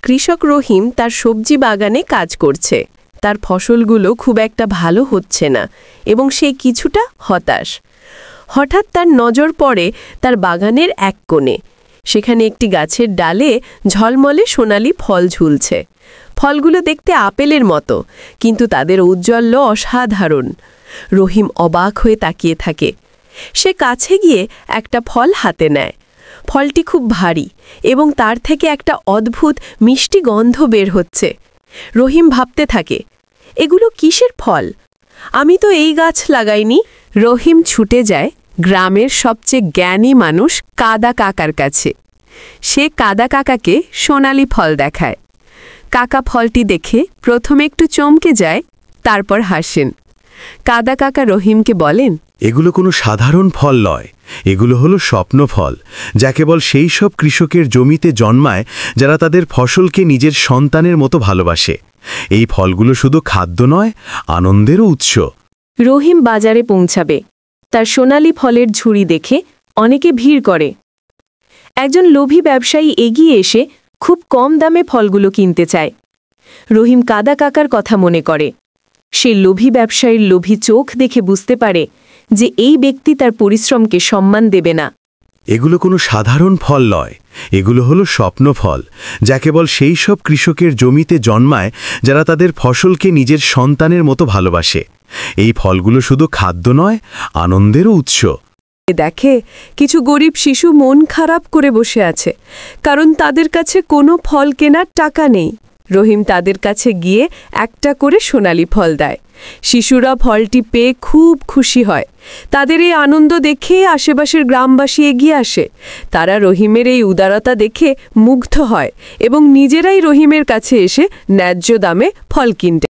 কৃষক রহিম তার সবজি বাগানে কাজ করছে। তার ফসলগুলো খুব একটা ভালো হচ্ছে না এবং সে কিছুটা হতাশ। হঠাৎ তার নজর পড়ে তার বাগানের এক কোণে। সেখানে একটি গাছের ডালে ঝলমলে সোনালি ফল ঝুলছে। ফলগুলো দেখতে আপেলের মতো, কিন্তু তাদের ঔজ্জ্বল্য অসাধারণ। রহিম অবাক হয়ে তাকিয়ে থাকে। সে কাছে গিয়ে একটা ফল হাতে নেয়। ফলটি খুব ভারী এবং তার থেকে একটা অদ্ভুত মিষ্টি গন্ধ বের হচ্ছে। রহিম ভাবতে থাকে, এগুলো কিসের ফল? আমি তো এই গাছ লাগাইনি। রহিম ছুটে যায় গ্রামের সবচেয়ে জ্ঞানী মানুষ কাদা কাকার কাছে। সে কাদা কাকাকে সোনালি ফল দেখায়। কাকা ফলটি দেখে প্রথমে একটু চমকে যায়, তারপর হাসেন। কাদা কাকা রহিমকে বলেন, এগুলো কোনো সাধারণ ফল নয়, এগুলো হলো স্বপ্ন ফল, যা কেবল সেই সব কৃষকের জমিতে জন্মায় যারা তাদের ফসলকে নিজের সন্তানের মতো ভালোবাসে। এই ফলগুলো শুধু খাদ্য নয়, আনন্দেরও উৎস। রহিম বাজারে পৌঁছাবে। তার সোনালি ফলের ঝুড়ি দেখে অনেকে ভিড় করে। একজন লোভী ব্যবসায়ী এগিয়ে এসে খুব কম দামে ফলগুলো কিনতে চায়। রহিম কাদা কাকার কথা মনে করে। সে লোভী ব্যবসায়ীর লোভী চোখ দেখে বুঝতে পারে যে এই ব্যক্তি তার পরিশ্রমকে সম্মান দেবে না। এগুলো কোনো সাধারণ ফল নয়, এগুলো হলো স্বপ্ন ফল, যা কেবল সেই সব কৃষকের জমিতে জন্মায় যারা তাদের ফসলকে নিজের সন্তানের মতো ভালোবাসে। এই ফলগুলো শুধু খাদ্য নয়, আনন্দেরও উৎস। দেখে কিছু গরিব শিশু মন খারাপ করে বসে আছে, কারণ তাদের কাছে কোনো ফল কেনার টাকা নেই। রহিম তাদের কাছে গিয়ে একটা করে সোনালি ফল দেয়। শিশুরা ফলটি পেয়ে খুব খুশি হয়। তাদের এই আনন্দ দেখে আশেপাশের গ্রামবাসী এগিয়ে আসে। তারা রহিমের এই উদারতা দেখে মুগ্ধ হয় এবং নিজেরাই রহিমের কাছে এসে ন্যায্য দামে ফল কিনতে